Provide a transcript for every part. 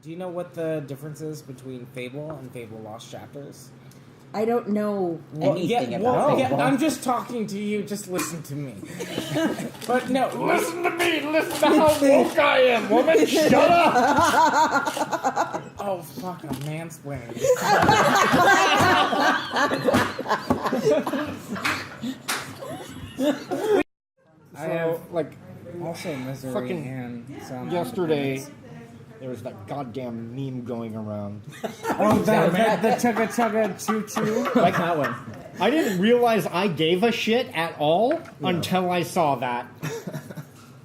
Do you know what the difference is between Fable and Fable Lost Chapters? I don't know anything about it. I'm just talking to you. Just listen to me. But no, listen to me. Listen to how woke I am, woman. Shut up. Oh, fuck, I'm mansplaining. I have, also misery fucking and some... Yesterday, there was that goddamn meme going around. Oh, the chugga chugga choo choo. Like that one. I didn't realize I gave a shit at all until I saw that.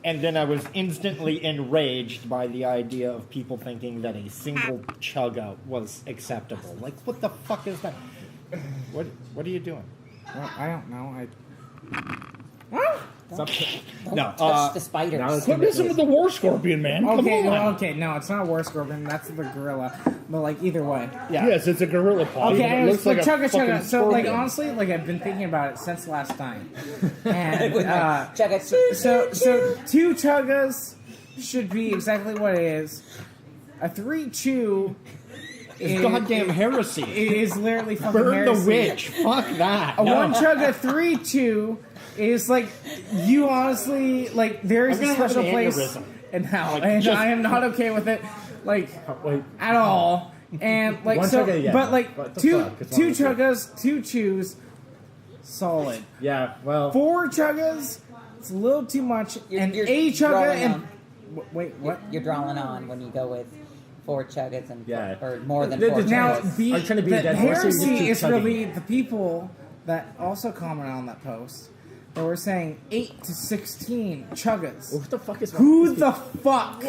And then I was instantly enraged by the idea of people thinking that a single chugga was acceptable. Like, what the fuck is that? What are you doing? Well, I don't know. No, Touch the spiders. Quit messing with the war scorpion, man. Okay, Come on. okay, no, it's not a war scorpion. That's the gorilla. But either way. yeah. Yes, it's a gorilla paw. Okay, It anyways, looks like a chugga fucking chugga. So scorpion. honestly, I've been thinking about it since last night. And Chugga. so 2 chuggas should be exactly what it is. A 3 chew. It's goddamn heresy. It is literally fucking Burn heresy. the witch. Fuck that. A 1 chugga 3 chew is you honestly there is I'm a gonna have special an place aneurysm. in hell, Like, and just- I am not okay with it Wait. at all. And One so, chugga, yeah. but What the two fuck? It's two wrong with you? chuggas, 2 chews, solid. Yeah, well... 4 chuggas, it's a little too much. And You're a chugga drawing and on. wait, what? You're drawing on when you go with 4 chuggas and Yeah. or more than The- 4 Now chuggas. the I'm trying to be a dead horse, so you just heresy keep is chugging. really the people that also commented on that post. They were saying 8 to 16 chuggas. What the fuck is wrong Who with the fuck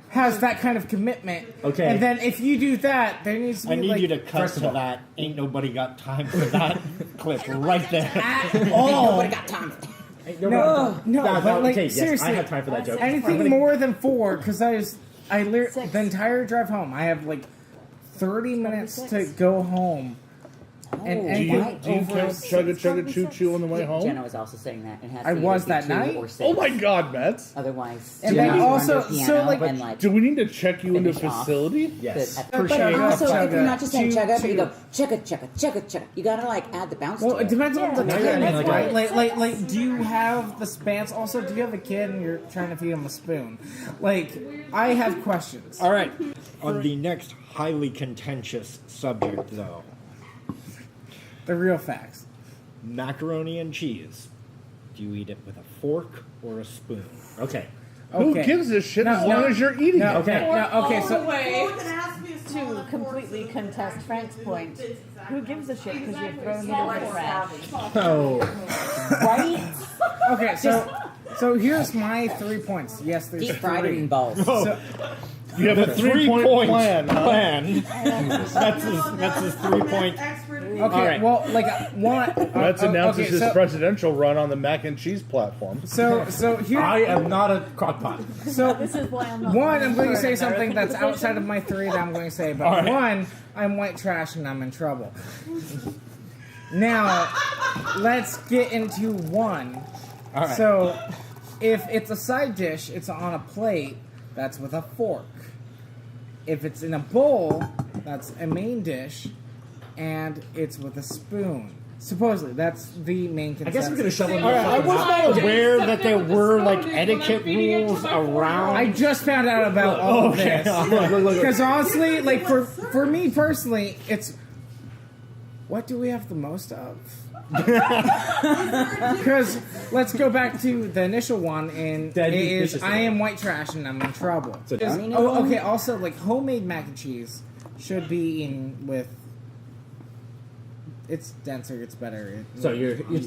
has that kind of commitment? Okay. And then if you do that, there needs to be I need you to cut first of to all- that. Ain't nobody got time for that clip right there. at all. Nobody got time. No, but okay, yes, seriously, I have time for that joke. anything more than 4, because the entire drive home, I have 30 minutes to go home. And Oh, anything Do you over count chugga chugga choo choo on the way home? Jenna was also saying that. It has to I either was be that 2 night? or 6. Oh my god, Metz. Otherwise, And Jenna then will also- run to the so, piano and Do we need to check you into Finish off. facility? Yes. But Appreciate also, it. if you're not just saying Chugga, chugga, but you chew. go chugga, chugga, chugga, chugga. You gotta add the bounce Well, to it depends on the Yeah, kid, yeah, right? Like, do you have the spans? Also, do you have a kid and you're trying to feed him a spoon? I have questions. All right. On the next highly contentious subject, though, The real facts. macaroni and cheese. Do you eat it with a fork or a spoon? Okay. Okay. Who gives a shit No, as long no. as you're eating No, it? okay. No, okay, so To completely contest Frank's point, who gives a shit because you're throwing it in the trash? Oh. Right? okay, so here's my 3 points. Yes, there's Deep fried 3. eating balls. So, You have a 3-point plan, huh? That's his 3-point. okay, All right. well, one. Metz announces okay, his so, presidential run on the mac and cheese platform. so here. I am not a crockpot. So This is why I'm not. one, I'm going to say for something American that's outside of my 3 that I'm going to say. But All right. 1, I'm white trash and I'm in trouble. Now, let's get into 1. All right. So, if it's a side dish, it's on a plate. That's with a fork. If it's in a bowl, that's a main dish, and it's with a spoon. Supposedly, that's the main consensus. I guess we're gonna shovel in All right, I the was not aware that there were etiquette rules around. I just found out about all of this. Look. Because honestly, for me personally, it's what do we have the most of? Because let's go back to the initial one, and Dead it meat is dishes I am white trash and I'm in trouble. So Is- mean, okay. Also, homemade mac and cheese should be eaten with. It's denser. It's better. So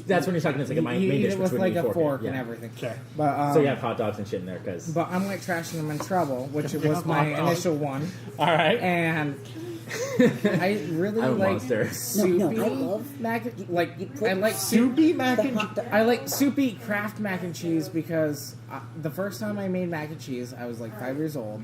that's when you're talking. It's like a main you eat dish it with between like you a fork yeah. and everything. Okay. But So you have hot dogs and shit in there, because. But I'm white trash and I'm in trouble, which was my initial one. All right. And I really I'm a like monster. soupy No, I love- mac. I like Soupy mac and cheese. I like soupy Kraft mac and cheese because the first time I made mac and cheese, I was like 5 years old,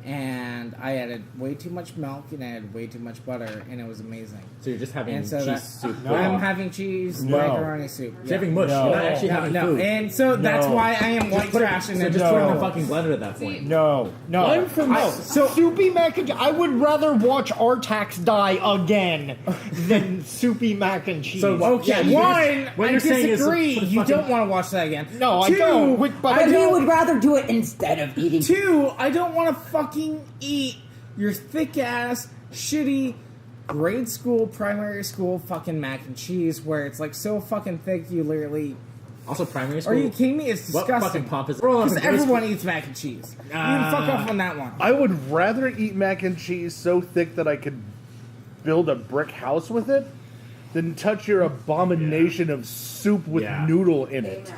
and I added way too much milk and I added way too much butter, and it was amazing. So you're just having And so cheese that- soup. No. I'm having cheese macaroni soup. You're having mush. No. You're not actually having No, food. and so that's No. why I am white trash and So then just put it in No. the fucking blender at that point. No. I'm from So soupy mac and I would rather watch Artax die again than soupy mac and cheese. So Okay, Yeah, you one, what I you're saying is disagree. put You fucking- don't want to watch that again. No, I Two, don't. But But I he don't- would rather do it instead of eating. Two, I don't want to fucking eat your thick ass, shitty grade school, primary school fucking mac and cheese where it's like so fucking thick you literally. Also, primary school. Are you kidding me? It's What disgusting. fucking pomp is? Because everyone eats mac and cheese. You can fuck off on that one. I would rather eat mac and cheese so thick that I could build a brick house with it than touch your abomination of soup with Yeah. noodle in it.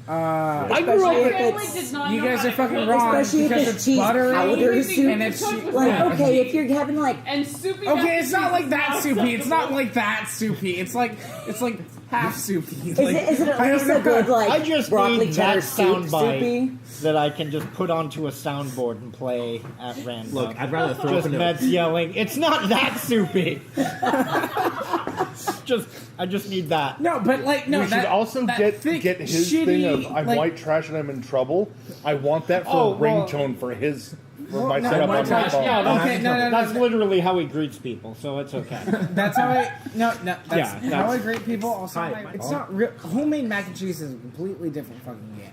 I grew up Especially with if it's You guys are fucking wrong Especially if because it's it's cheese buttery powder soup. and it's like okay, if you're having like And soupy. Okay, it's not like that soupy. It's not like that soupy. It's like half soupy. is it at least a good I like just broccoli need cheddar that soup soundbite soupy? that I can just put onto a soundboard and play at random. Look, I'd rather throw just up in Metz yelling, "It's not that soupy." I just need that. No, but like no. we should that, also that get thick, his shitty, thing of I'm like, white trash and I'm in trouble. I want that for Oh, a well- ringtone for my no, setup white on my trash, phone. Yeah, that's, Okay, no, that's literally how he greets people, so it's okay. That's how I that's Yeah, how that's- I grade people. Also, Hi. it's not real. Homemade mac and cheese is a completely different fucking game.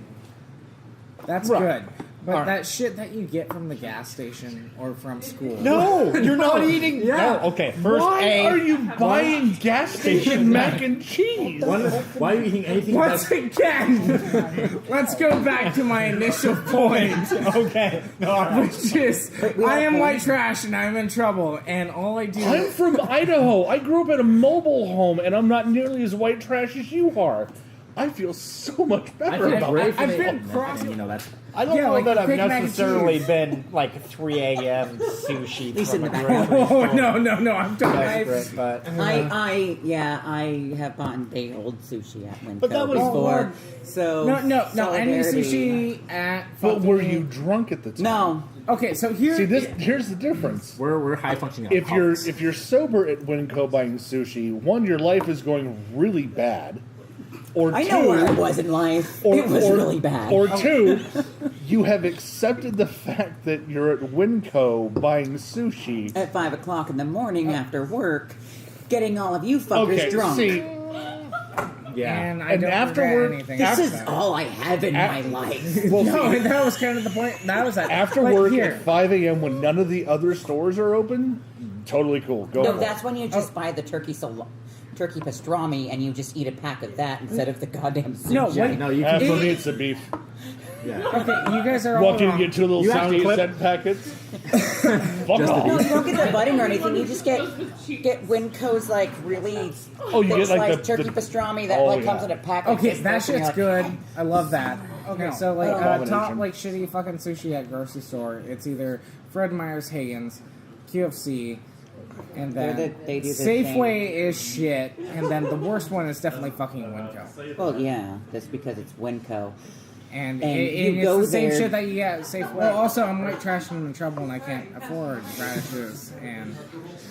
That's Right. good, but Alright. that shit that you get from the gas station or from school. No, you're not eating. Yeah. No, okay. First, Why are you buying gas station mac and cheese? Why are you eating anything Once that's... again, let's go back to my initial point, Okay. All right. which is I am white trash and I'm in trouble, and all I do. I'm from Idaho. I grew up in a mobile home, and I'm not nearly as white trash as you are. I feel so much I better feel about great it. for I've the been internet, cross- and, you know, that's... I don't Yeah, know like that I've quick mac and necessarily cheese. been like 3 a.m. sushi He's from in a the grocery back. Oh store. no! I'm done. Desperate, but I have bought day old sushi at Winco But that was- before. So No. Any solidarity. sushi at. But were fucking- you drunk at the time? No, Okay, so here. See, here's the difference. We're high functioning. If you're sober at Winco buying sushi, one, your life is going really bad, or I two, know where I was in life. It was really bad. Or two, you have accepted the fact that you're at Winco buying sushi. At 5 o'clock in the morning after work, getting all of you fuckers Okay, drunk. see, yeah. And I And don't afterward- regret anything. This after is that. all I have in my life. well, No, see, that was kind of the point. That was that. after like, work here. at 5 a.m. when none of the other stores are open, totally cool. Go No, for that's it. when you just buy the turkey pastrami and you just eat a pack of that instead of the goddamn sushi. No, wait. No, you can... For me, it's the beef. Yeah. Okay, you guys are all Walk in, wrong. get 2 little You have to Saudi clip- cent packets. Fuck Just off. No, you don't get the budding or anything. You just get Winco's like really Oh, you thick get, like, sliced the- turkey pastrami that Oh, like yeah. comes in a pack. Like Okay, this that thick, and shit's you're good. like, I love that. Okay, so like Abomination. top like shitty fucking sushi at grocery store. It's either Fred Meyer's, Hagen's, QFC, and then they do the Safeway is shit, and then the worst one is definitely fucking Winco. Well, yeah, that's because it's Winco. And, And you it's go the same there- shit that you get at Safeway. Well, also I'm white trash and I'm in trouble and I can't afford radishes and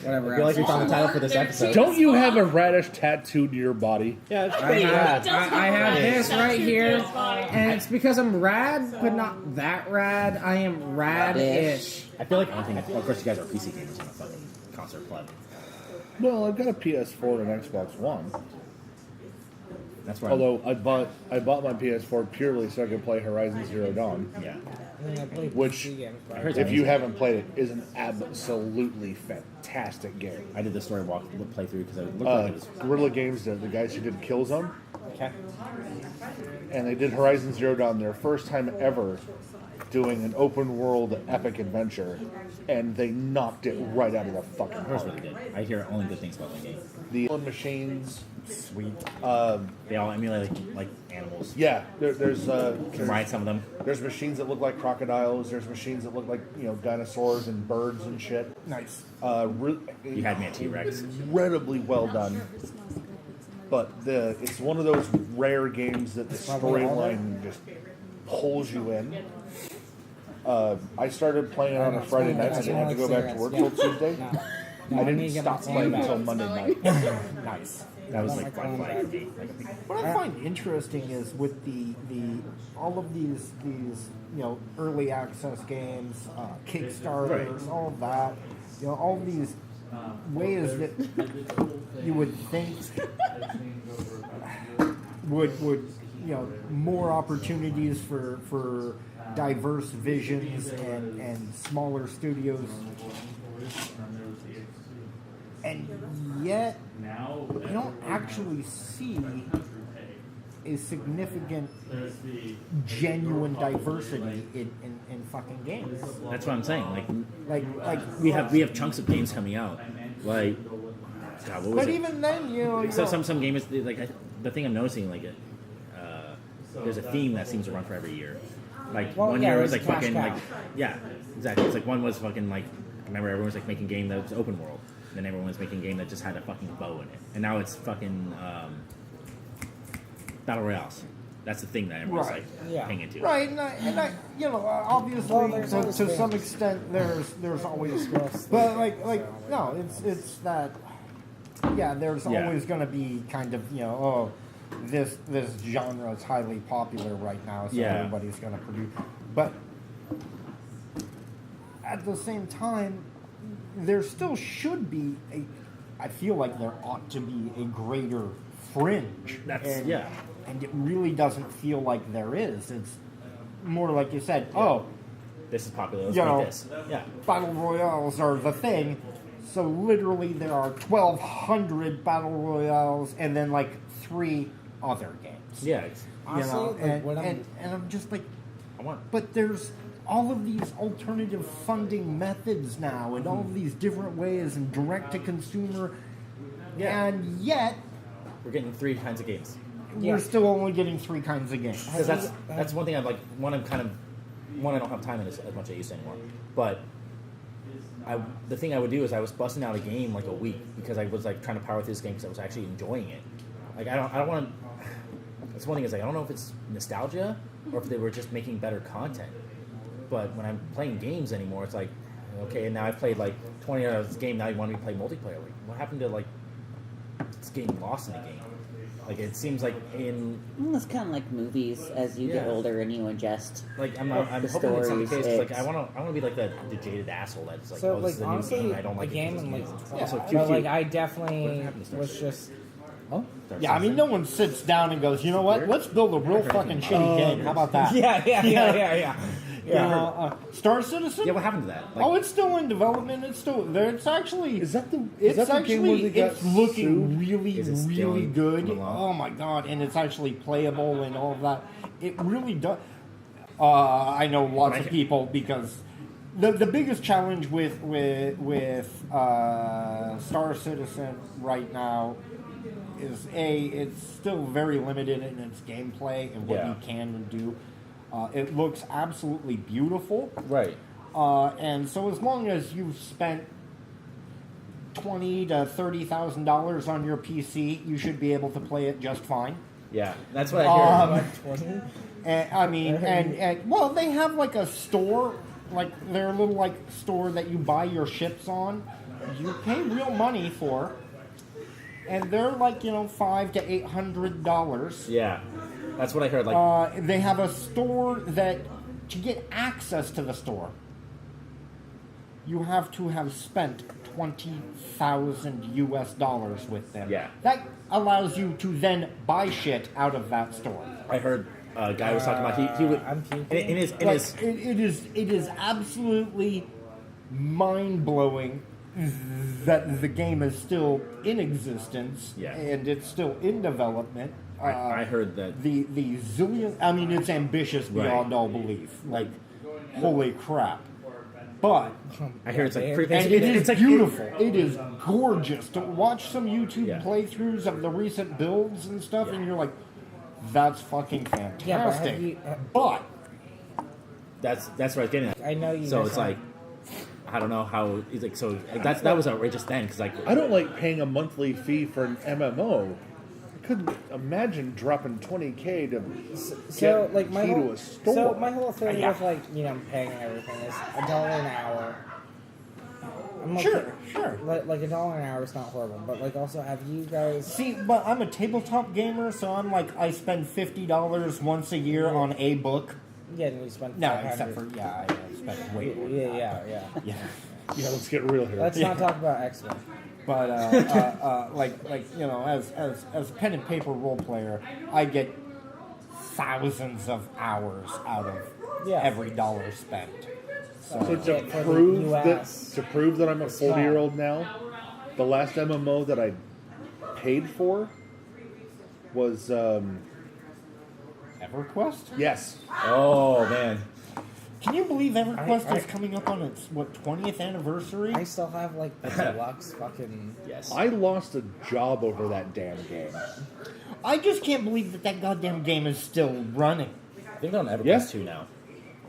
whatever I feel else. like we found the title for this episode. Don't you have a radish tattooed to your body? yeah, it's I pretty have, rad. I have this right here, and it's because I'm rad, but not that rad. I am rad-ish. I feel like anything... Of course, you guys are PC gamers on a fucking concert club. Well, I've got a PS4 and an Xbox One. That's right. Although I bought my PS4 purely so I could play Horizon Zero Dawn, Yeah. which, I heard if you haven't played it, is an absolutely fantastic game. I did the story walk playthrough because it looked like it was... Guerrilla Games, the guys who did Killzone, Okay. and they did Horizon Zero Dawn, their first time ever doing an open world epic adventure, and they knocked it right out of the fucking Of course, park. really good. I hear only good things about that game. The machines, Sweet. uh, They all emulate like animals. yeah, there's Can ride some of them. there's machines that look like crocodiles. There's machines that look like dinosaurs and birds and shit. Nice. You had me at T-Rex. Incredibly well done. But it's one of those rare games that the storyline just pulls you in. I started playing on a Friday night. I didn't have to go back to work till Tuesday. I didn't stop playing until Monday night. Nice. That was like Black Friday. What I find interesting is with the all of these early access games, Kickstarters, all of that, all these ways that you would think would more opportunities for diverse visions and smaller studios, and yet you don't actually see a significant, genuine diversity in fucking games. That's what I'm saying. Like We have chunks of games coming out. Like, God, what was but it? even then, So some gamers the thing I'm noticing there's a theme that seems to run for every year. Like one year it was like Cash fucking Cow. like exactly. It's like one was fucking like I remember everyone was like making a game that was open world. Then everyone was making a game that just had a fucking bow in it. And now it's fucking battle royales. That's the thing that everyone's Right. paying into. right, and I obviously Well, there's always to some things. extent there's always, but no, it's that there's Yeah. always going to be kind of this genre is highly popular right now, so Yeah. everybody's going to produce, but at the same time, there still should be I feel like there ought to be a greater fringe. And it really doesn't feel like there is. It's more like you said, This is popular, let's You make know, this. Yeah. battle royales are the thing. So literally there are 1,200 battle royales and then like 3 other games. Yeah. It's, Honestly, like, what I'm- and I'm just like, I want but there's all of these alternative funding methods now and all of these different ways and direct to consumer. Yeah. And yet we're getting 3 kinds of games. Yeah. we're still only getting 3 kinds of games. Because that's one thing I don't have time in this as much as I used to anymore. But the thing I would do is I was busting out a game like a week because I was like trying to power through this game because I was actually enjoying it. Like I don't want to. That's one thing is like I don't know if it's nostalgia or if they were just making better content. But when I'm playing games anymore, it's like okay, and now I've played like 20 hours of this game. Now you want me to play multiplayer? Like what happened to like it's getting lost in the game? Like it seems like in It's kind of like movies. As you get Yeah. older and you ingest. like I'm the hoping it's not the stories, case. 'Cause, like it's- I want to be like the jaded asshole that's like So, oh this is a new honestly, game I don't like the game it. and like, Also, but QQ. like I What definitely happened to Star was Citizen? just. Oh. Yeah, I mean, no one sits down and goes, you know what? Let's build a real fucking shitty game. How about that? Yeah. You know, Star Citizen? Yeah, what happened to that? Like, Oh, it's still in development. It's still there. It's actually. Is that the? It's is that the actually. game where they got It's looking sued? really, Is it still really good. coming along? Oh my god! And it's actually playable and all of that. It really does. I know lots of people because the biggest challenge with Star Citizen right now is it's still very limited in its gameplay and what Yeah. you can do. It looks absolutely beautiful. right. And so, as long as you've spent $20,000 to $30,000 on your PC, you should be able to play it just fine. Yeah, that's what I hear. And, I mean, and well, they have like a store, like their little like store that you buy your ships on. You pay real money for, and they're like $500 to $800. Yeah, that's what I heard. Like, They have a store that to get access to the store, you have to have spent $20,000 with them. Yeah. That allows you to then buy shit out of that store. I heard a guy was talking about he would I'm in his It is absolutely mind blowing that the game is still in existence Yeah. and it's still in development. I heard that the zillion. I mean, it's ambitious beyond all belief. Like, holy crap! But I hear it's like and it is beautiful. It is gorgeous to watch some YouTube Yeah. playthroughs of the recent builds and stuff, and you're like, "That's fucking fantastic." Yeah, but have you- But that's what I was getting at. I know you. So guys it's have- like I don't know how it's like. So that was outrageous then because like I don't like paying a monthly fee for an MMO couldn't imagine dropping $20K to So get like my key whole, to a store. so my whole thing Yeah. with like paying and everything is $1 an hour. I'm okay. Sure. Like $1 an hour is not horrible, but like also have you guys? See, but I'm a tabletop gamer, so I'm like, I spend $50 once a year on a book. Yeah, and we spent No, 500. except for, I spend way more. Yeah. Yeah. Yeah, let's get real here. Let's not talk about X-Men. But as a pen and paper role player, I get thousands of hours out of every dollar spent. So For to the prove that I'm a It's fine. 40-year-old now, the last MMO that I paid for was EverQuest? yes. Oh man. Can you believe EverQuest I- is coming up on its 20th anniversary? I still have like the deluxe fucking. Yes. I lost a job over that damn game. I just can't believe that goddamn game is still running. I think on EverQuest Yeah. 2 now.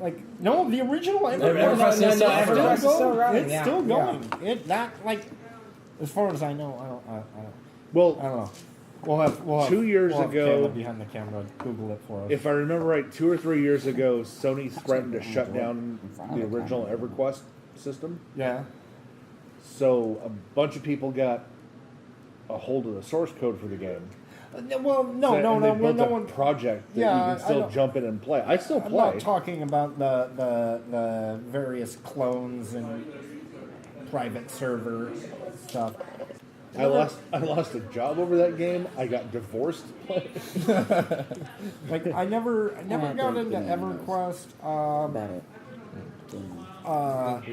Like, no, the original EverQuest EverQuest is still EverQuest is still running, It's yeah, still yeah. going. As far as I know, I don't Well, know. We'll have 2 years we'll have ago- Kayla behind the camera, Google it for us. if I remember right, 2 or 3 years ago, Sony threatened to shut down the original EverQuest system. Yeah. So a bunch of people got a hold of the source code for the game. Well, And they built no a one. project that Yeah, you I can still know. jump in and play. I still I'm play. not talking about the various clones and private server stuff. I lost a job over that game. I got divorced. Like I never got into EverQuest. About it. We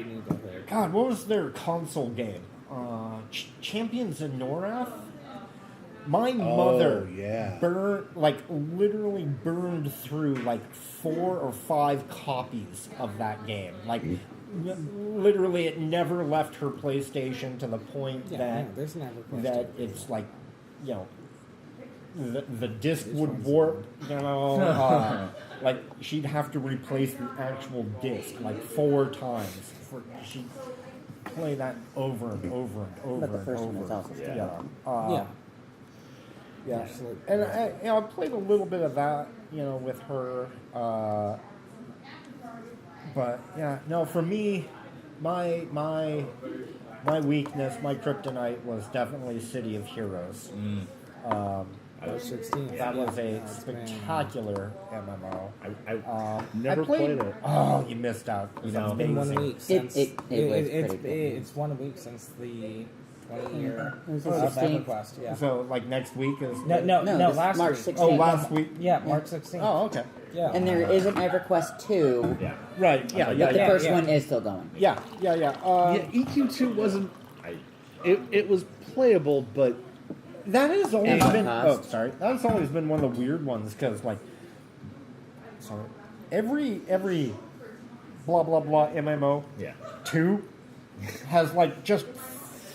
need to hear. God, what was their console game? Champions in Norath? My mother yeah. literally burned through like 4 or 5 copies of that game. Like, literally, it never left her PlayStation to the point there's an EverQuest. that it's like, the disc would warp, like she'd have to replace the actual disc like 4 times. She'd play that over and over and over But the first and one is over. also still Yeah. Yeah, Absolutely. and I played a little bit of that, with her. But yeah, no, for me, my weakness, my kryptonite was definitely City of Heroes. March 16th. That was a It's been- spectacular MMO. Never I played played it. Oh, you missed out. It was know, It's been 1 amazing. week since it was pretty good. it's 1 week since the 20-year It was the of 16th. EverQuest. Yeah. So, like, next week is... No, No, this last March week. 16th. Oh, last week? Yeah, March 16th. Oh, okay. Yeah. And there is an EverQuest 2, Yeah. Right, yeah, but the yeah. first yeah. one is still going. Yeah. Yeah, EQ2 wasn't. It was playable, but That has always And been. cost. Oh, sorry. That's always been one of the weird ones because, like, sorry, every blah blah blah MMO Yeah. 2 has like just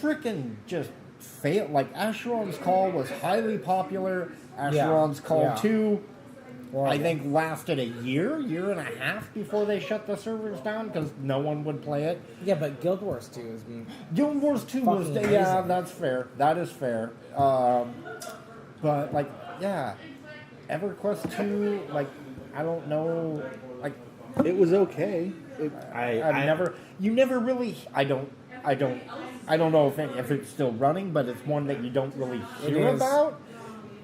freaking just failed. Like Asheron's Call was highly popular. Asheron's Call yeah. 2, Well, I think, lasted a year and a half before they shut the servers down because no one would play it. Yeah, but Guild Wars 2 has been. Guild Wars 2 was, Fucking yeah, amazing. that's fair. That is fair. But, like, yeah, EverQuest 2, like, I don't know, like, it was okay. you never really, I don't know if it's still running, but it's one that you don't really hear is. about.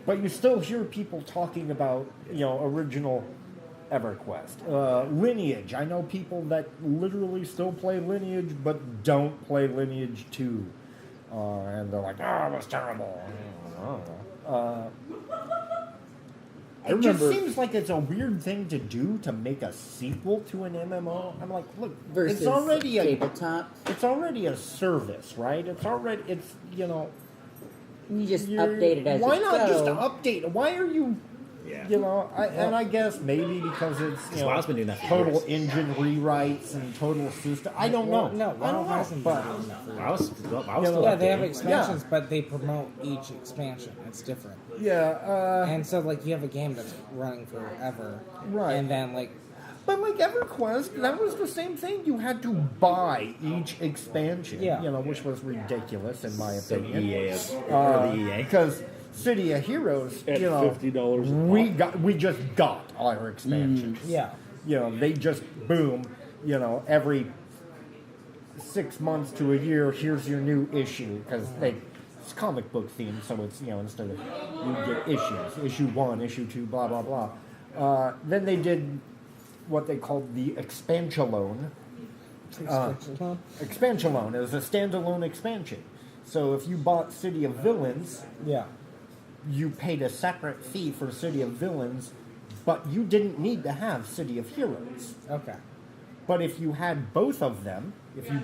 But you still hear people talking about, original EverQuest. Lineage. I know people that literally still play Lineage, but don't play Lineage 2. And they're like, it was terrible. I It just remember. seems like it's a weird thing to do to make a sequel to an MMO. I'm like, look, Versus it's already a service, right? You just update it as why you not go. just update? Why are you? Yeah. And I guess maybe because it's WoW's been doing that for total years. engine rewrites and total system. I don't know. No, I WoW don't know. hasn't But been doing that for I was still Yeah, they have updating. expansions, but they promote each expansion. It's different. yeah, And so, like, you have a game that's running forever. Right. And then, like, but like EverQuest, that was the same thing. You had to buy each expansion, Yeah. which was ridiculous in my So opinion. EA or the EA. Because City of Heroes, At you know, $50 we just got our expansions. Yeah. You know, they just boom. You know, every 6 months to a year, here's your new issue because it's comic book themed, so it's, you know, instead of you get issues, issue 1, issue 2, blah blah blah. Then they did what they called the expansion loan. Expansion loan is a standalone expansion. So if you bought City of Villains, Yeah. you paid a separate fee for City of Villains, but you didn't need to have City of Heroes. Okay. But if you had both of them, if you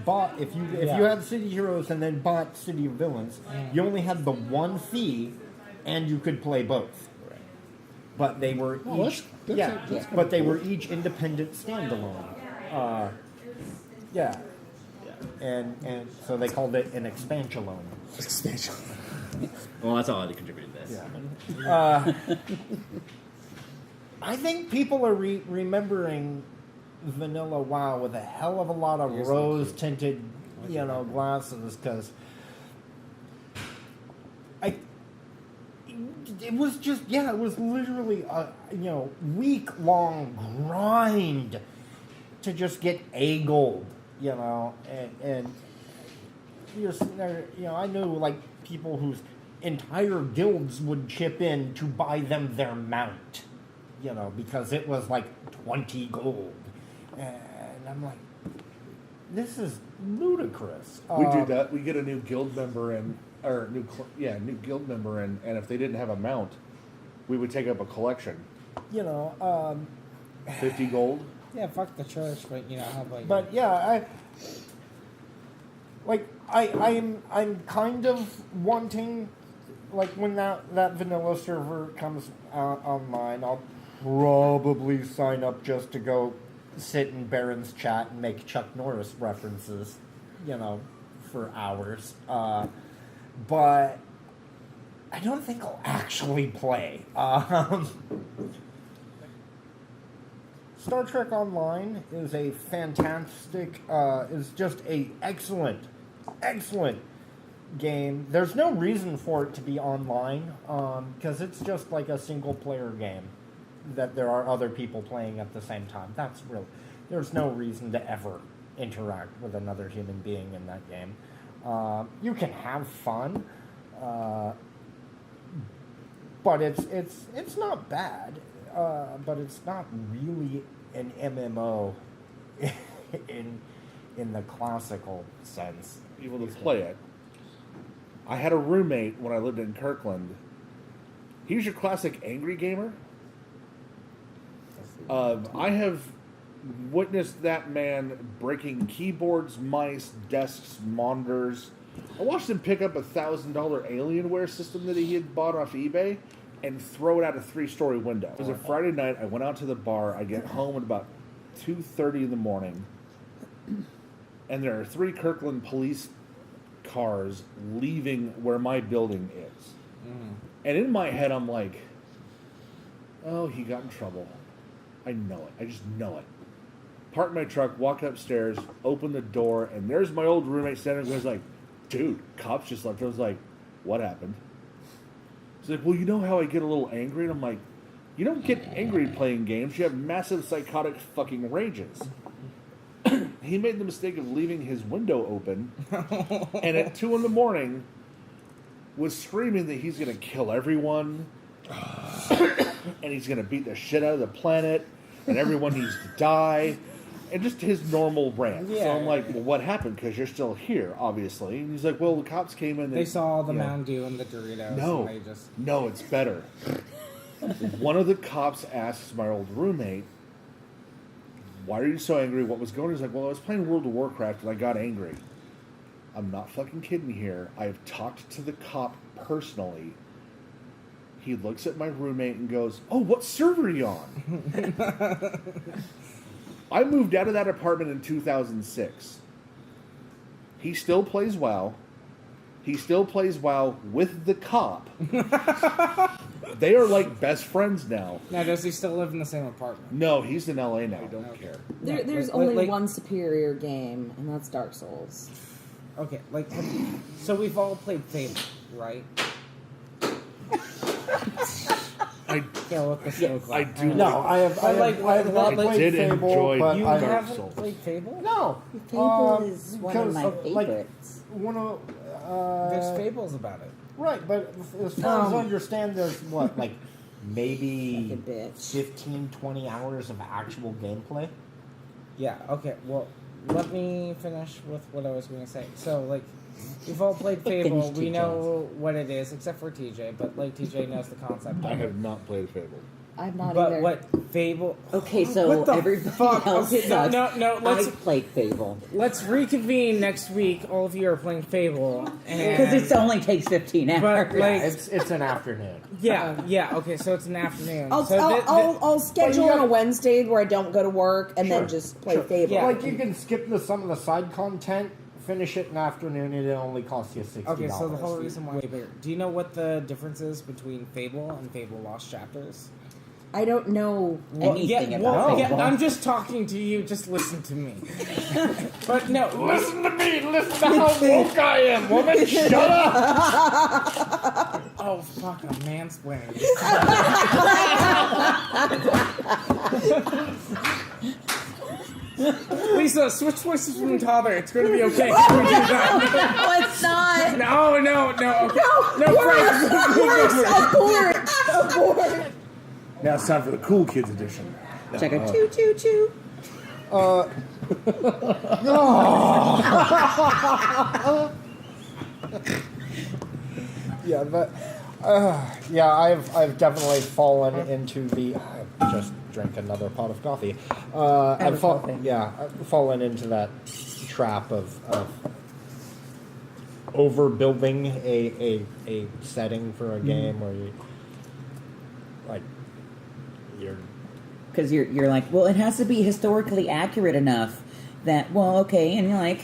had City Heroes and then bought City of Villains, you only had the one fee, and you could play both. But they were each but they were each independent standalone. Yeah. And so they called it an expansion loan. Expansion. Well, that's all I contributed to this. Yeah. I think people are remembering Vanilla WoW with a hell of a lot of rose-tinted, you know, glasses, because it was just, it was literally a, you know, week-long grind to just get a gold, you know, and you're sitting there, you know, I knew, like, people whose entire guilds would chip in to buy them their mount, you know, because it was like 20 gold. And I'm like, this is ludicrous. We do that. We get a new guild member in, or new guild member in, and if they didn't have a mount, we would take up a collection. You know, 50 gold. Yeah, fuck the church, but you know how like. But yeah, I'm kind of wanting, like, when that vanilla server comes out online, I'll probably sign up just to go sit in Baron's chat and make Chuck Norris references, you know, for hours. But I don't think I'll actually play. Star Trek Online is a fantastic, is just a excellent game. There's no reason for it to be online, because it's just like a single player game that there are other people playing at the same time. That's real. There's no reason to ever interact with another human being in that game. You can have fun, but it's not bad. But it's not really an MMO in the classical sense. Able to play it. I had a roommate when I lived in Kirkland. He was your classic angry gamer. I have witnessed that man breaking keyboards, mice, desks, monitors. I watched him pick up a $1,000 Alienware system that he had bought off eBay and throw it out a 3-story window. It was a Friday night. I went out to the bar. I get home at about 2:30 in the morning, and there are 3 Kirkland police cars leaving where my building is. And in my head, I'm like, oh, he got in trouble. I know it. I just know it. Park my truck, walk upstairs, open the door, and there's my old roommate standing there. He's like, dude, cops just left. I was like, what happened? He's like, well, you know how I get a little angry? And I'm like, you don't get angry playing games. You have massive psychotic fucking rages. He made the mistake of leaving his window open, and at 2 in the morning was screaming that he's going to kill everyone, and he's going to beat the shit out of the planet, and everyone needs to die, and just his normal rant. Yeah. So I'm like, well, what happened? Because you're still here, obviously. And he's like, well, the cops came in. They saw the yeah. Mountain Dew and the Doritos. No, And they just... no, it's better. One of the cops asks my old roommate, why are you so angry? What was going on? He's like, well, I was playing World of Warcraft and I got angry. I'm not fucking kidding here. I've talked to the cop personally. He looks at my roommate and goes, oh, what server are you on? I moved out of that apartment in 2006. He still plays WoW. He still plays WoW with the cop. They are like best friends now. Now, does he still live in the same apartment? No, he's in LA now. I don't care. There's only one superior game, and that's Dark Souls. Okay, like, so we've all played Fable, right? Yeah, with the show I clock. do. No, I have not I played did Fable, enjoy but You I Dark haven't Souls. played Fable? No. Fable is one of because my like, favorites. one of There's Fables about it. right, but as far as I understand, there's what like Like a maybe bitch. 15, 20 hours of actual gameplay. Yeah, okay, well, let me finish with what I was going to say. So, like, we've all played Fable. Finish, We TJ. know what it is, except for TJ, but, like, TJ knows the concept I of it. have not played Fable. I'm not But either. what Fable... Okay, so What the everybody fuck? else Okay, no, sucks. no, let's... I've played Fable. Let's reconvene next week. All of you are playing Fable. Because it only takes 15 hours. But, like... It's an afternoon. Yeah, okay, so it's an afternoon. I'll, so I'll schedule you on a got- Wednesday where I don't go to work and Sure, then just play sure. Fable. Yeah. Like you can skip some of the side content, finish it in the afternoon, and it only costs you $60. Okay, so the whole reason why... Wait, do you know what the difference is between Fable and Fable Lost Chapters? I don't know. Anything yeah, about yeah, Fable. I'm just talking to you. Just listen to me. But no, Listen to me! Listen to how woke I am, woman! Shut up! oh fuck, I'm mansplaining. Lisa, switch voices from Tyler. It's going to be okay. Can we do that? No, it's not. No, okay. No, Frank. Abort. Now it's time for the cool kids edition. Check a choo choo choo. Yeah, but yeah, I've definitely fallen into the. I just drank another pot of coffee. I've fallen into that trap of overbuilding a setting for a game where you like you're. Because you're like, well, it has to be historically accurate enough that, well, okay, and you're like,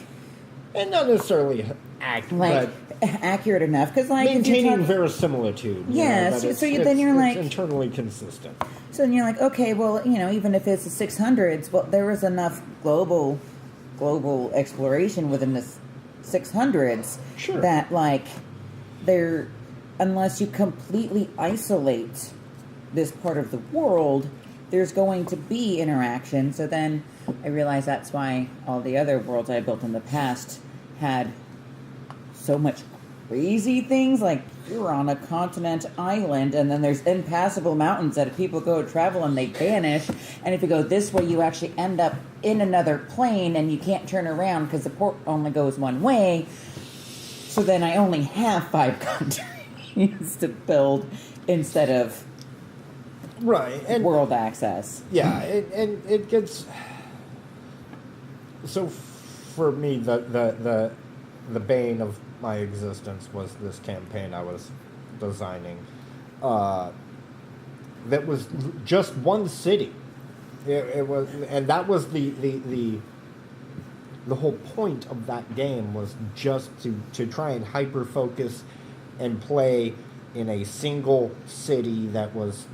And not necessarily accurate enough. Because, like, if maintaining you're talking, verisimilitude. Yeah, that so it's- then you're it's like- internally consistent. so then you're like, okay, well, even if it's the 600s, well, there was enough global exploration within the 600s Sure. that, like, unless you completely isolate this part of the world, there's going to be interaction. So then I realized that's why all the other worlds I built in the past had so much crazy things. Like, you're on a continent island, and then there's impassable mountains that if people go travel and they vanish. And if you go this way, you actually end up in another plane, and you can't turn around because the port only goes one way. So then I only have 5 countries to build instead of Right, and world access. yeah, it gets. So, for me, the bane of my existence was this campaign I was designing. That was just one city. It was, and that was the whole point of that game was just to try and hyper focus and play in a single city that was,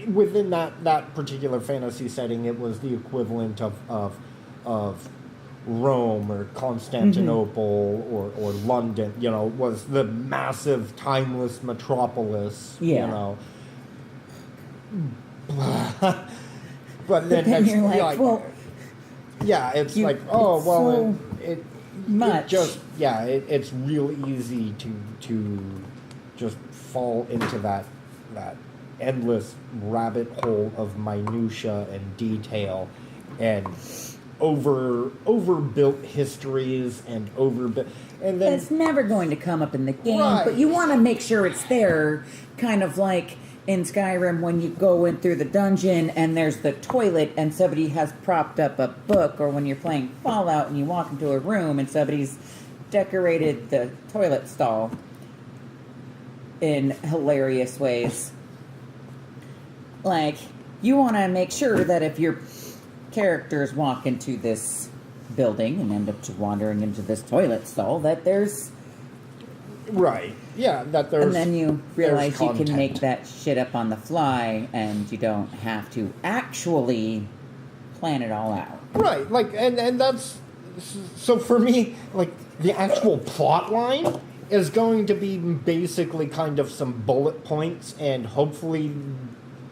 within that particular fantasy setting, it was the equivalent of Rome or Constantinople or London. Was the massive timeless metropolis. Yeah. But then you're like, well, yeah, it's you- like, oh it's well, so it much. it's real easy to just fall into that endless rabbit hole of minutia and detail and overbuilt histories and and then it's never going to come up in the game, Right. but you want to make sure it's there, kind of like in Skyrim when you go in through the dungeon and there's the toilet and somebody has propped up a book, or when you're playing Fallout and you walk into a room and somebody's decorated the toilet stall in hilarious ways. Like, you want to make sure that if your characters walk into this building and end up wandering into this toilet stall, that there's... right, yeah, that there's And then you realize you can content. make that shit up on the fly, and you don't have to actually plan it all out. Right, like, and that's so for me, like the actual plot line is going to be basically kind of some bullet points, and hopefully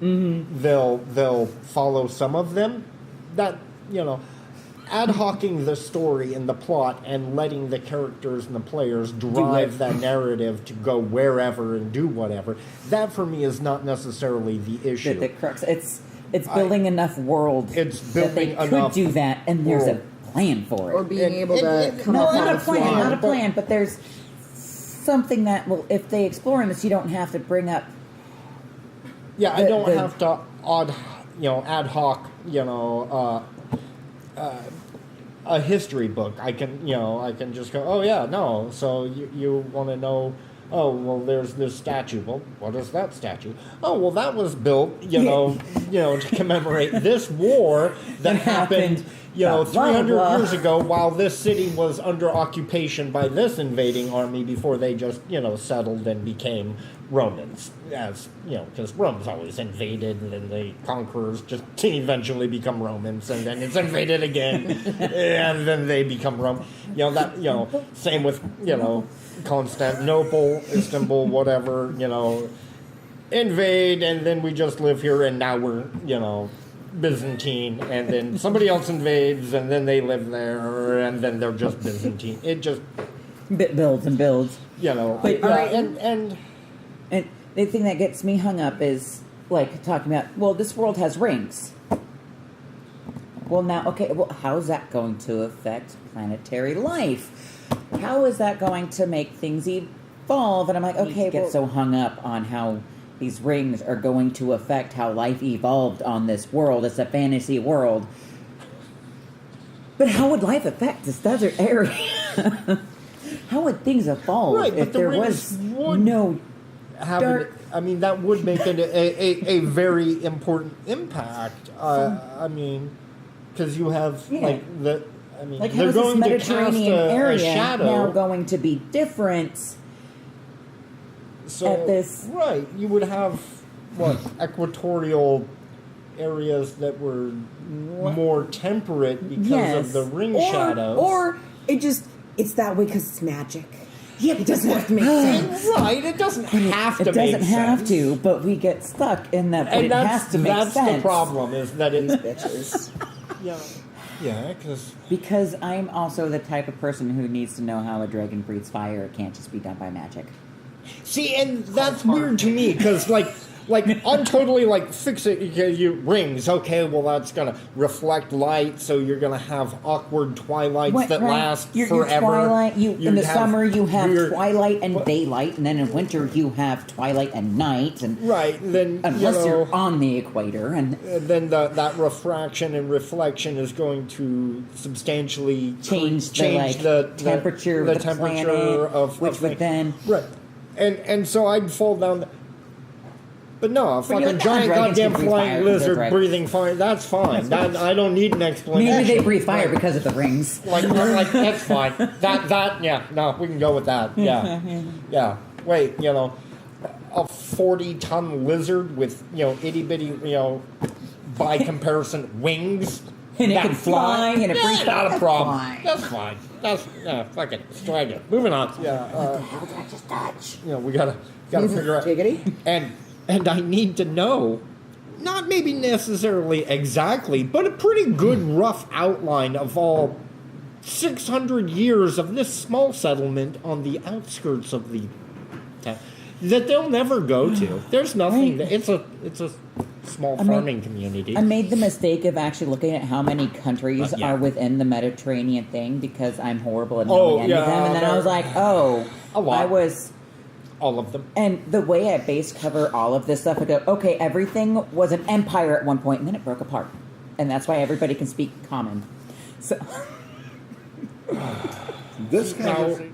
they'll follow some of them. That, ad hocing the story and the plot and letting the characters and the players drive that narrative to go wherever and do whatever. That for me is not necessarily the issue. The crux. It's building enough world It's that they building could enough do that, and there's world. a plan for it. Or being able to come No, up not a with plan, one. not a plan, but there's something that will, if they explore in this, you don't have to bring up. Yeah, I The- don't the- have to ad hoc, a history book. I can just go, oh yeah, no. So you want to know? Oh well, there's this statue. Well, what is that statue? Oh well, that was built, to commemorate this war that happened, blah, 300 blah. years ago, while this city was under occupation by this invading army before they just, settled and became Romans. As, because Rome's always invaded, and then the conquerors just eventually become Romans, and then it's invaded again, and then they become Rome. Same with, Constantinople, Istanbul, whatever, invade, and then we just live here, and now we're, Byzantine, and then somebody else invades, and then they live there, and then they're just Byzantine. It just, Builds and builds. But, and And the thing that gets me hung up is, like, talking about, well, this world has rings. Well, now, okay, well, how is that going to affect planetary life? How is that going to make things evolve? And I'm like, okay, get so hung up on how these rings are going to affect how life evolved on this world. It's a fantasy world. But how would life affect this desert area? How would things evolve Right, but if the there rings was would no having, I mean, that would make it a very important impact. Because you have, Yeah. Like, how they're is this going to cast Mediterranean a area shadow. now going to be different So, at this? right, you would have, equatorial areas that were more temperate because of the ring shadows. Or it's that way because it's magic. Yeah, it doesn't have to make sense. Right, it doesn't have to It make doesn't have sense. to, but we get stuck in that. But And it that's, has to make that's sense. the problem, is that it's... Bitches. Yeah, because... Because I'm also the type of person who needs to know how a dragon breathes fire. It can't just be done by magic. See, and that's weird to me, because, I'm totally, fixated, rings, okay, well, that's gonna reflect light, so you're gonna have awkward twilights that last your forever. twilight, in the summer you have weird- twilight and daylight, and then in winter you have twilight and night, and Right, then, unless you're on the equator, and then that refraction and reflection is going to substantially change the temperature the of the temperature planet, of which would then right, and so I'd fall down. But no, a fucking you're like, giant dragons goddamn can breathe flying fire 'cause they're lizard dragons. breathing fire. That's fine. That, I don't need an explanation. maybe they breathe fire because of the rings. Like that's fine. That yeah. No, we can go with that. Yeah. Wait, a 40-ton lizard with itty bitty by comparison wings. And it that can fly, and it breathes not a fire. problem. Fine. That's fine. That's fuck it. Let's try it. Moving on. Yeah. How did I just touch? We gotta figure out. Giggity. And I need to know, not maybe necessarily exactly, but a pretty good rough outline of all 600 years of this small settlement on the outskirts of the town that they'll never go to. There's nothing. Right. It's a small farming community. I made the mistake of actually looking at how many countries Yeah. are within the Mediterranean thing because I'm horrible at Oh, knowing any of yeah, them, and then I was like, oh, A lot. I was. All of them. And the way I base cover all of this stuff, I go, okay, everything was an empire at one point, and then it broke apart. And that's why everybody can speak common. So, This kind Now, of thing.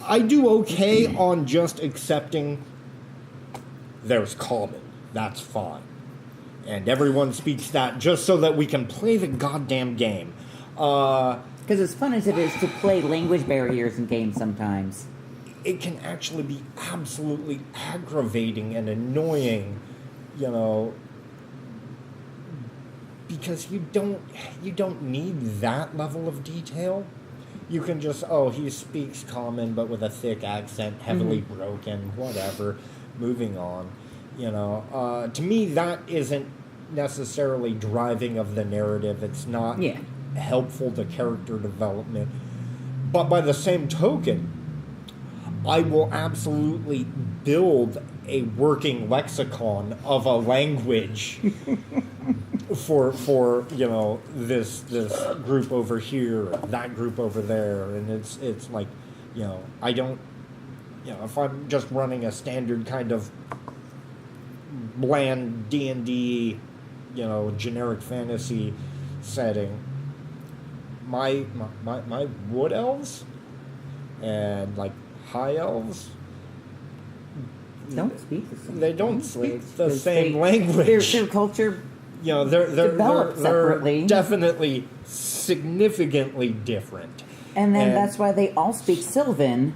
I do okay on just accepting there's common. That's fine. And everyone speaks that just so that we can play the goddamn game. because as fun as it is to play language barriers in games sometimes. It can actually be absolutely aggravating and annoying, because you don't need that level of detail. you can just, he speaks common but with a thick accent, heavily broken, whatever, moving on. To me, that isn't necessarily driving of the narrative. It's not helpful to character development. But by the same token, I will absolutely build a working lexicon of a language for this group over here, or that group over there, and it's like, I don't, if I'm just running a standard kind of bland D&D, generic fantasy setting, my wood elves and like high elves don't speak the same. They don't language, speak the 'cause same language. Their culture they're developed separately. definitely significantly different. And then that's why they all speak Sylvan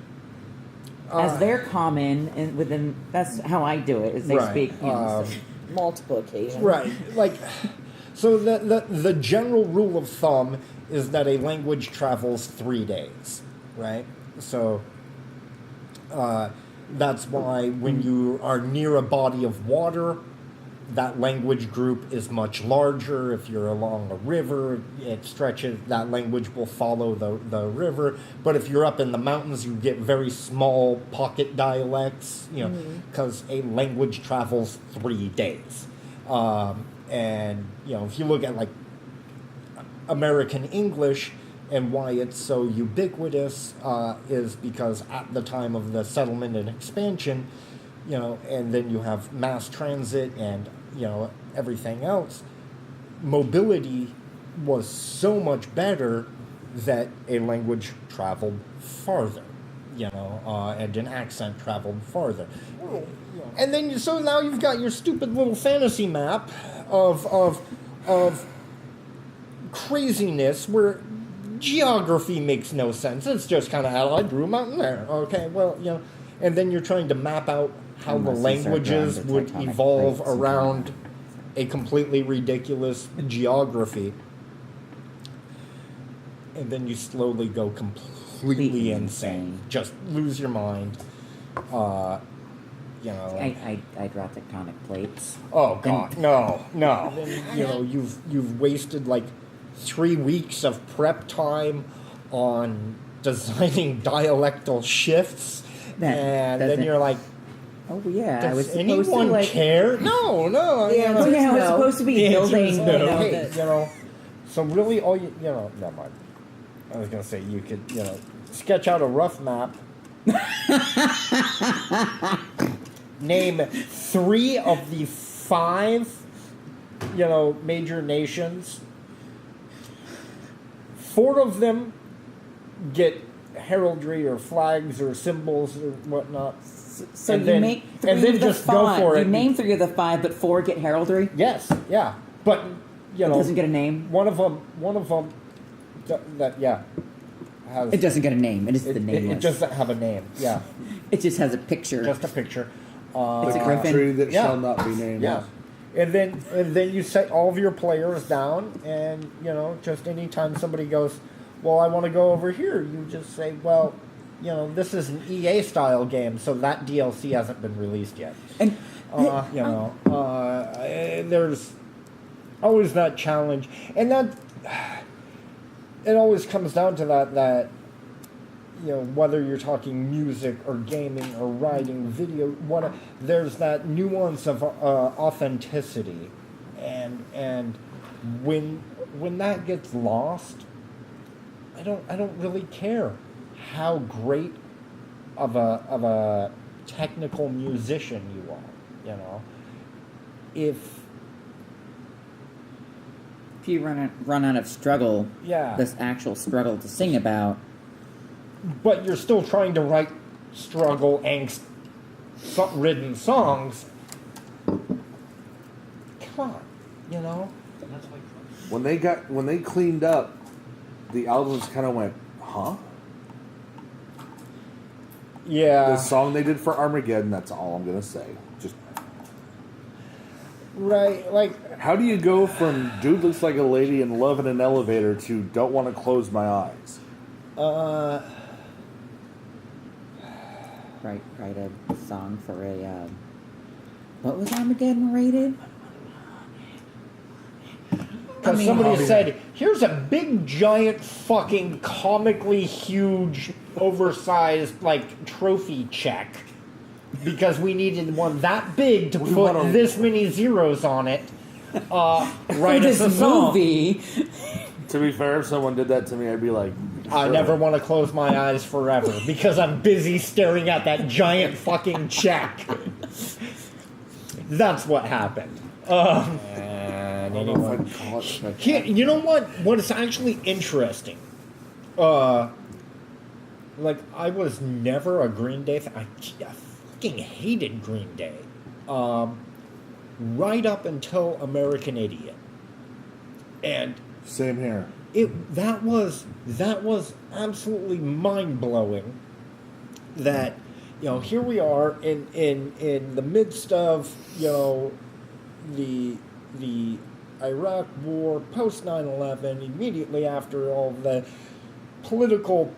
as their common, and within that's how I do it. Is they speak Multiple occasions. Right. Like, so the general rule of thumb is that a language travels 3 days, right? So that's why when you are near a body of water, that language group is much larger. If you're along a river, it stretches, that language will follow the river. But if you're up in the mountains, you get very small pocket dialects, because a language travels 3 days. And, if you look at like American English and why it's so ubiquitous, is because at the time of the settlement and expansion, and then you have mass transit and, everything else, mobility was so much better that a language traveled farther, and an accent traveled farther. And then, so now you've got your stupid little fantasy map of craziness where geography makes no sense. It's just kind of how I drew a mountain there. Okay, well, and then you're trying to map out how the languages would evolve around a completely ridiculous geography. And then you slowly go completely insane. Just lose your mind. I draw tectonic plates. Oh God, no. Then, you've wasted like 3 weeks of prep time on designing dialectal shifts, and then you're like, oh yeah, I was does supposed anyone to like care? No. Yeah, I was supposed to be building. So really, all never mind. I was gonna say you could, sketch out a rough map. Name 3 of the 5, major nations. 4 of them get heraldry or flags or symbols or whatnot. So and you then, make 3 and then of the just 5. Go for it. You name 3 of the 5, but 4 get heraldry. Yes, yeah, but it doesn't get a name. One of them, has. It doesn't get a name. It is the nameless. It doesn't have a name. Yeah. It just has a picture. Just a picture. It's a country that shall not be named. Yeah. And then you set all of your players down, and just anytime somebody goes, well, I want to go over here, you just say, well, this is an EA style game, so that DLC hasn't been released yet. And there's always that challenge, and that it always comes down to that whether you're talking music or gaming or writing, video, there's that nuance of authenticity, and when that gets lost, I don't really care how great of a technical musician you are, if you run out of struggle, yeah, this actual struggle to sing about, but you're still trying to write struggle, angst-ridden songs. Come on, When they cleaned up, the albums kind of went, huh? Yeah. The song they did for Armageddon, that's all I'm gonna say. Just right, like, how do you go from dude looks like a lady in love in an elevator to don't want to close my eyes? Write a song for a. What was Armageddon rated? Because somebody said, here's a big, giant, fucking, comically huge, oversized, like, trophy check. Because we needed one that big to put this many zeros on it. Right this as a song. movie. To be fair, if someone did that to me, I'd be like, I sure. never want to close my eyes forever because I'm busy staring at that giant fucking check. That's what happened. And anyway, you know what? What is actually interesting? Like I was never a Green Day fan. I fucking hated Green Day. Right up until American Idiot, and Same here. that was absolutely mind blowing. That here we are in the midst of the Iraq War, post 9/11, immediately after all the political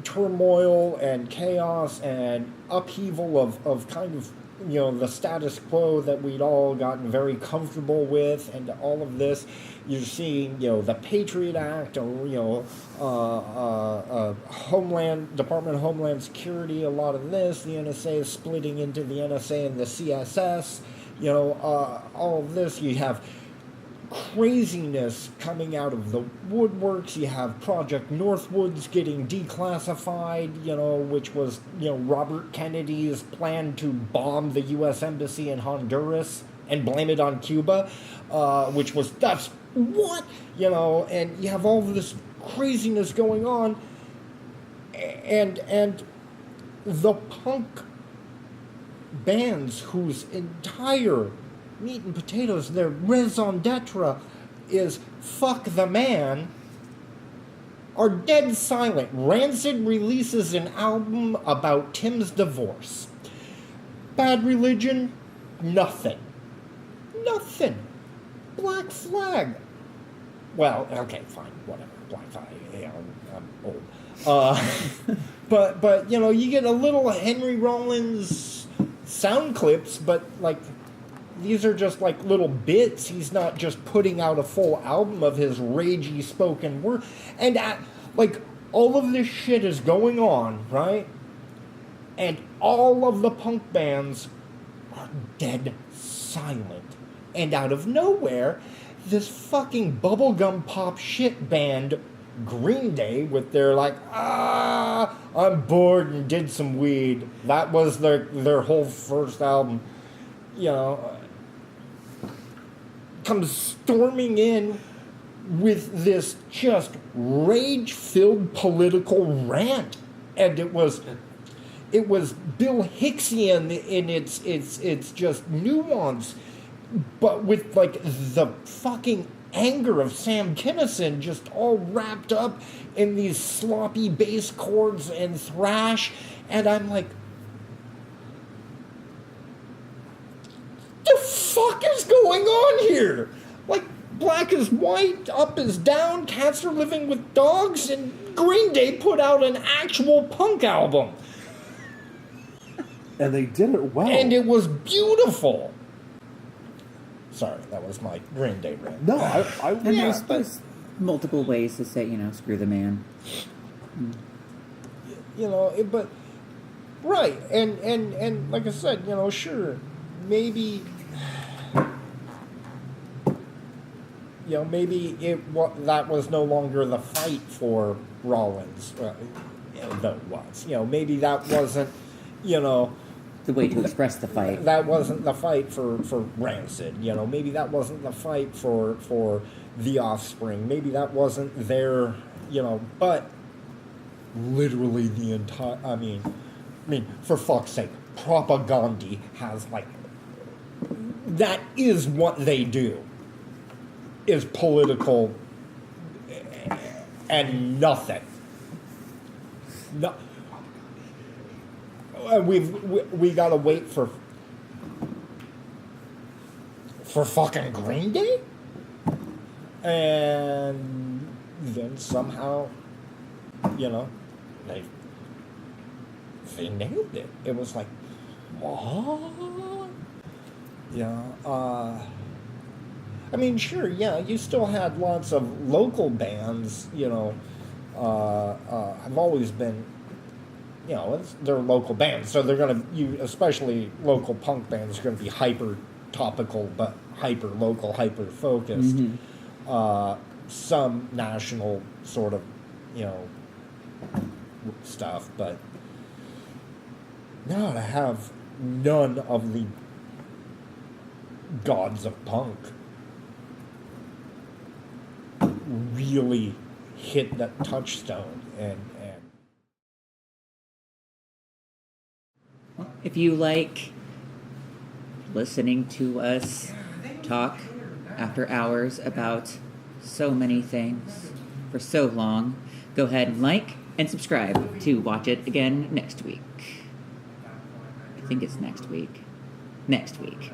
turmoil and chaos and upheaval of kind of the status quo that we'd all gotten very comfortable with, and all of this. You're seeing the Patriot Act, or Department of Homeland Security, a lot of this. The NSA is splitting into the NSA and the CSS. All of this. You have craziness coming out of the woodworks. You have Project Northwoods getting declassified, which was, Robert Kennedy's plan to bomb the U.S. Embassy in Honduras and blame it on Cuba, that's what? And you have all of this craziness going on, and the punk bands whose entire meat and potatoes, their raison d'etre is fuck the man, are dead silent. Rancid releases an album about Tim's divorce. Bad Religion, nothing. Black Flag. Well, okay, fine, whatever. Black Flag, I'm old. But you get a little Henry Rollins sound clips, but like these are just like little bits. He's not just putting out a full album of his ragey spoken word. And all of this shit is going on, right? And all of the punk bands are dead silent. And out of nowhere, this fucking bubblegum pop shit band, Green Day, with their I'm bored and did some weed. That was their whole first album. Comes storming in with this just rage-filled political rant, and it was Bill Hicksian in its just nuance, but with the fucking anger of Sam Kinison just all wrapped up in these sloppy bass chords and thrash, and I'm like, the fuck is going on here? Black is white, up is down, cats are living with dogs, and Green Day put out an actual punk album. And they did it well. And it was beautiful. Sorry, that was my Green Day rant. No, And there's multiple ways to say, screw the man. But right, and like I said, sure, maybe that was no longer the fight for Rollins. Though it was. Maybe that wasn't, The way to express the fight. That wasn't the fight for Rancid. Maybe that wasn't the fight for The Offspring. Maybe that wasn't their, but literally the entire, I mean, for fuck's sake, Propaganda has that is what they do. Is political and nothing. No, we gotta wait for fucking Green Day, and then somehow you know, they nailed it. It was like, what? Yeah. I mean, sure, yeah, you still had lots of local bands, you know, have always been, you know, they're local bands, so they're going to, especially local punk bands, are going to be hyper topical, but hyper local, hyper focused. Some national sort of, you know, stuff, but now to have none of the gods of punk really hit that touchstone and If you like listening to us talk after hours about so many things for so long, go ahead and like and subscribe to watch it again next week. I think it's next week. Next week.